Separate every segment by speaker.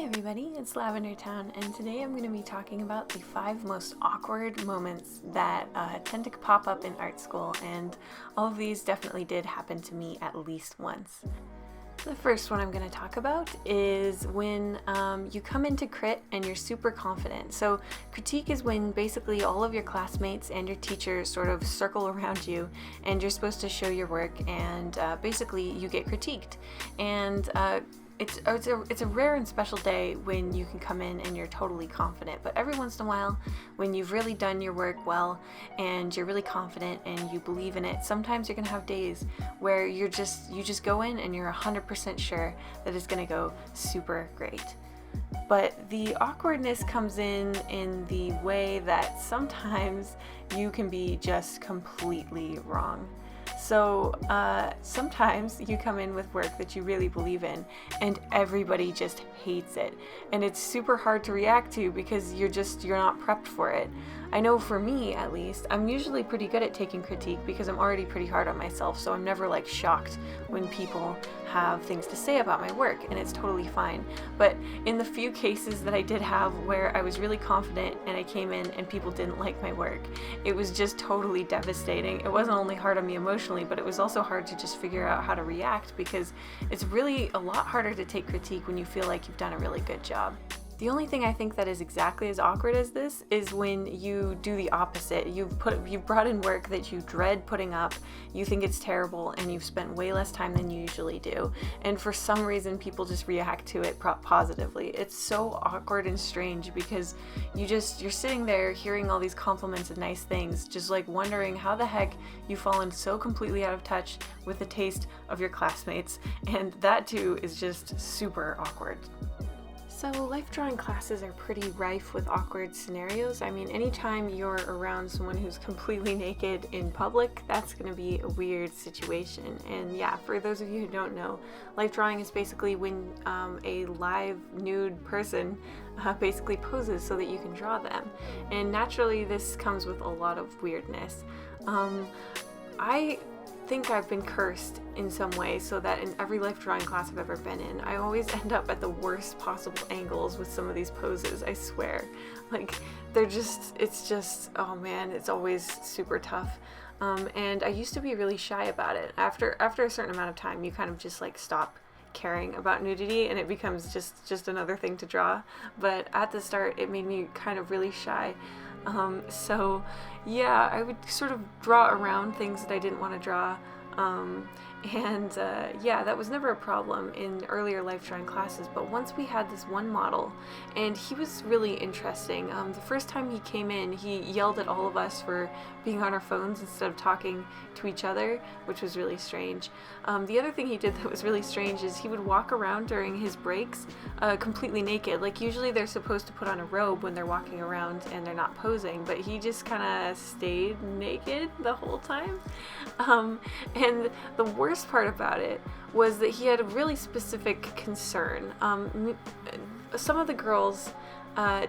Speaker 1: Hey everybody, it's Lavender Town, and today I'm going to be talking about the 5 most awkward moments that tend to pop up in art school, and all of these definitely did happen to me at least once. The first one I'm going to talk about is when you come into crit and you're super confident. So critique is when basically all of your classmates and your teachers sort of circle around you and you're supposed to show your work, and basically you get critiqued. And it's a rare and special day when you can come in and you're totally confident, but every once in a while when you've really done your work well and you're really confident and you believe in it, sometimes you're gonna have days where you just go in and you're 100% sure that it's gonna go super great. But the awkwardness comes in the way that sometimes you can be just completely wrong. So sometimes you come in with work that you really believe in and everybody just hates it, and it's super hard to react to because you're not prepped for it. I know for me, at least, I'm usually pretty good at taking critique because I'm already pretty hard on myself, so I'm never like shocked when people have things to say about my work, and it's totally fine. But in the few cases that I did have where I was really confident and I came in and people didn't like my work, it was just totally devastating. It wasn't only hard on me emotionally, but it was also hard to just figure out how to react, because it's really a lot harder to take critique when you feel like you've done a really good job. The only thing I think that is exactly as awkward as this is when you do the opposite. You've brought in work that you dread putting up, you think it's terrible, and you've spent way less time than you usually do, and for some reason people just react to it positively. It's so awkward and strange because you're sitting there hearing all these compliments and nice things, just like wondering how the heck you've fallen so completely out of touch with the taste of your classmates, and that too is just super awkward. So life drawing classes are pretty rife with awkward scenarios. I mean, anytime you're around someone who's completely naked in public, that's going to be a weird situation. And yeah, for those of you who don't know, life drawing is basically when a live nude person basically poses so that you can draw them. And naturally this comes with a lot of weirdness. I think I've been cursed in some way, so that in every life drawing class I've ever been in, I always end up at the worst possible angles with some of these poses, I swear. Like, it's just, oh man, it's always super tough. And I used to be really shy about it. After a certain amount of time, you kind of just like stop caring about nudity and it becomes just another thing to draw. But at the start, it made me kind of really shy. So yeah, I would sort of draw around things that I didn't want to draw. Yeah, that was never a problem in earlier life drawing classes, but once we had this one model, and he was really interesting. The first time he came in, he yelled at all of us for being on our phones instead of talking to each other, which was really strange. The other thing he did that was really strange is he would walk around during his breaks completely naked. Like, usually they're supposed to put on a robe when they're walking around and they're not posing, but he just kind of stayed naked the whole time. And the worst part about it was that he had a really specific concern. Some of the girls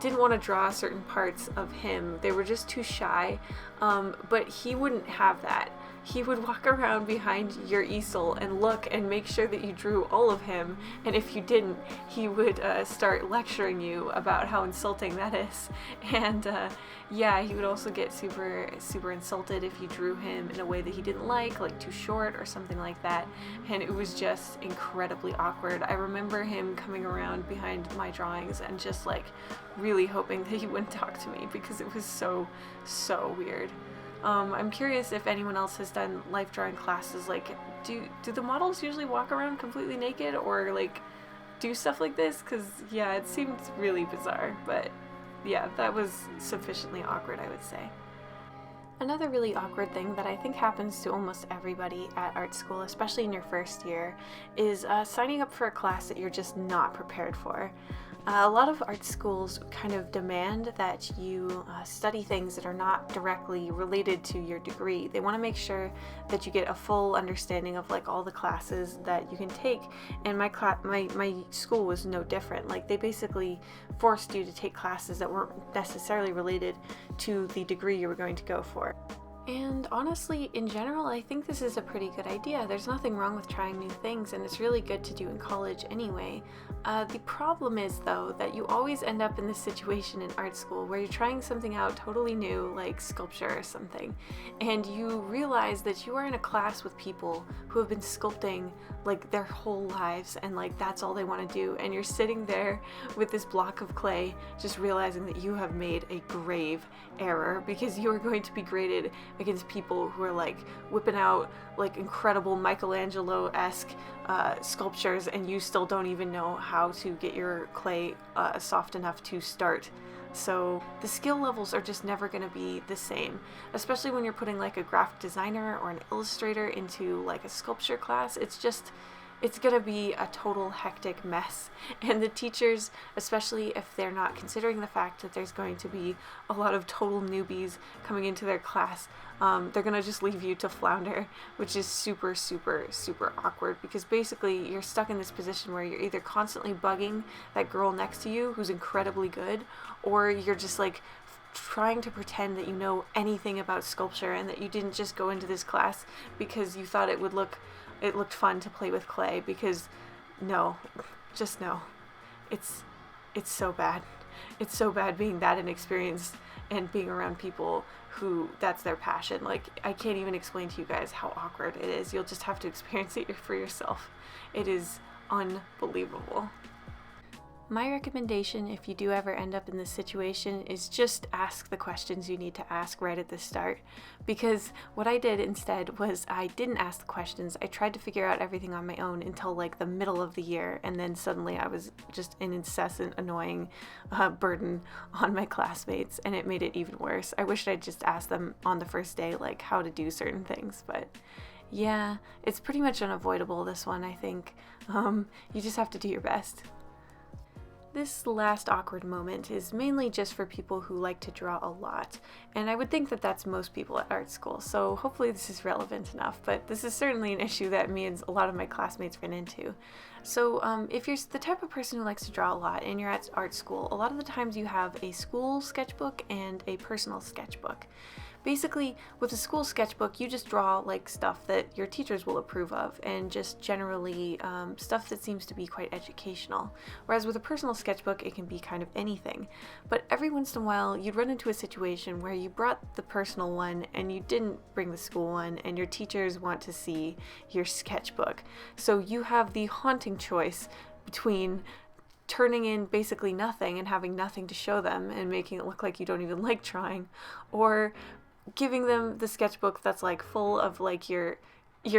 Speaker 1: didn't want to draw certain parts of him. They were just too shy, but he wouldn't have that. He would walk around behind your easel and look and make sure that you drew all of him, and if you didn't, he would start lecturing you about how insulting that is. And yeah, he would also get super insulted if you drew him in a way that he didn't like too short or something like that, and it was just incredibly awkward. I remember him coming around behind my drawings and just like really hoping that he wouldn't talk to me because it was so weird. I'm curious if anyone else has done life drawing classes. Like, do the models usually walk around completely naked or like do stuff like this? Because yeah, it seemed really bizarre, but yeah, that was sufficiently awkward, I would say. Another really awkward thing that I think happens to almost everybody at art school, especially in your first year, is signing up for a class that you're just not prepared for. A lot of art schools kind of demand that you study things that are not directly related to your degree. They want to make sure that you get a full understanding of like all the classes that you can take, and my school was no different. Like, they basically forced you to take classes that weren't necessarily related to the degree you were going to go for. And honestly, in general, I think this is a pretty good idea. There's nothing wrong with trying new things, and it's really good to do in college anyway. The problem is, though, that you always end up in this situation in art school where you're trying something out totally new, like sculpture or something, and you realize that you are in a class with people who have been sculpting like their whole lives, and like that's all they want to do, and you're sitting there with this block of clay just realizing that you have made a grave error because you are going to be graded against people who are like whipping out like incredible Michelangelo-esque sculptures, and you still don't even know how to get your clay soft enough to start. So the skill levels are just never going to be the same, especially when you're putting like a graphic designer or an illustrator into like a sculpture class. It's going to be a total hectic mess. And the teachers, especially if they're not considering the fact that there's going to be a lot of total newbies coming into their class, they're going to just leave you to flounder, which is super, super, super awkward, because basically you're stuck in this position where you're either constantly bugging that girl next to you who's incredibly good, or you're just like trying to pretend that you know anything about sculpture and that you didn't just go into this class because you thought it looked fun to play with clay, because no, just no. It's so bad. It's so bad being that inexperienced and being around people who that's their passion. Like, I can't even explain to you guys how awkward it is. You'll just have to experience it for yourself. It is unbelievable. My recommendation, if you do ever end up in this situation, is just ask the questions you need to ask right at the start. Because what I did instead was I didn't ask the questions. I tried to figure out everything on my own until like the middle of the year, and then suddenly I was just an incessant, annoying burden on my classmates, and it made it even worse. I wished I'd just asked them on the first day like how to do certain things, but yeah, it's pretty much unavoidable, this one, I think. You just have to do your best. This last awkward moment is mainly just for people who like to draw a lot, and I would think that that's most people at art school, so hopefully this is relevant enough, but this is certainly an issue that me and a lot of my classmates ran into. So if you're the type of person who likes to draw a lot and you're at art school, a lot of the times you have a school sketchbook and a personal sketchbook. Basically, with a school sketchbook, you just draw like stuff that your teachers will approve of, and just generally stuff that seems to be quite educational. Whereas with a personal sketchbook, it can be kind of anything. But every once in a while, you'd run into a situation where you brought the personal one and you didn't bring the school one, and your teachers want to see your sketchbook. So you have the haunting choice between turning in basically nothing and having nothing to show them and making it look like you don't even like drawing, or giving them the sketchbook that's like full of like your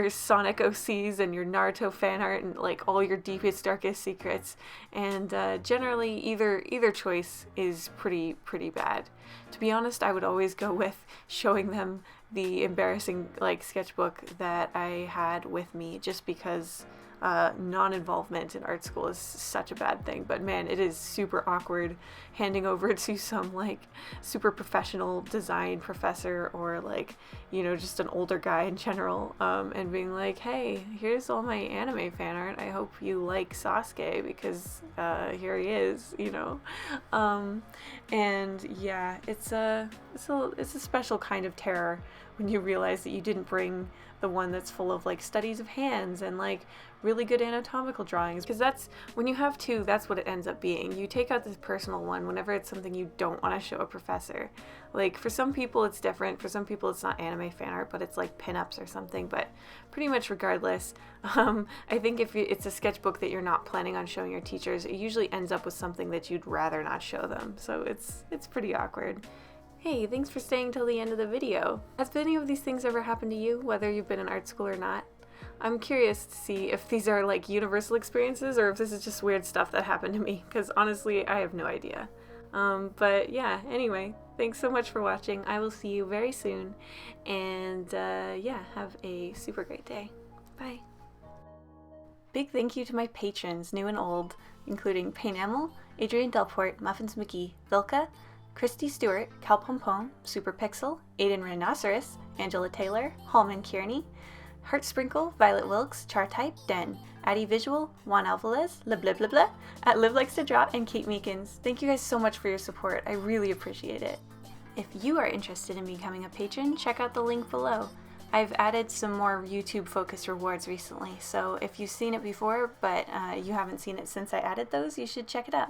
Speaker 1: Sonic OCs and your Naruto fan art and like all your deepest, darkest secrets. And generally either choice is pretty bad. To be honest, I would always go with showing them the embarrassing like sketchbook that I had with me, just because non-involvement in art school is such a bad thing. But man, it is super awkward handing over to some like super professional design professor, or like, you know, just an older guy in general, and being like, hey, here's all my anime fan art, I hope you like Sasuke, because here he is, you know. And yeah, it's a special kind of terror when you realize that you didn't bring the one that's full of like studies of hands and like really good anatomical drawings, because that's when you have two, that's what it ends up being. You take out this personal one whenever it's something you don't want to show a professor. Like, for some people it's different. For some people it's not anime fan art, but it's like pinups or something. But pretty much regardless, I think if it's a sketchbook that you're not planning on showing your teachers, it usually ends up with something that you'd rather not show them. So it's pretty awkward. Hey, thanks for staying till the end of the video. Has any of these things ever happened to you, whether you've been in art school or not? I'm curious to see if these are like universal experiences or if this is just weird stuff that happened to me, because honestly, I have no idea. But yeah, anyway, thanks so much for watching. I will see you very soon, and yeah, have a super great day. Bye. Big thank you to my patrons, new and old, including Paynamel, Adrian Delport, Muffins McGee, Vilka, Christy Stewart, Cal Pompom, Super Pixel, Aiden Rhinoceros, Angela Taylor, Hallman Kearney, Heart Sprinkle, Violet Wilkes, Chartype, Den, Addy Visual, Juan Alvarez, Le Blah Blah Blah, at Liv Likes to Draw, and Kate Meekins. Thank you guys so much for your support. I really appreciate it. If you are interested in becoming a patron, check out the link below. I've added some more YouTube-focused rewards recently, so if you've seen it before but you haven't seen it since I added those, you should check it out.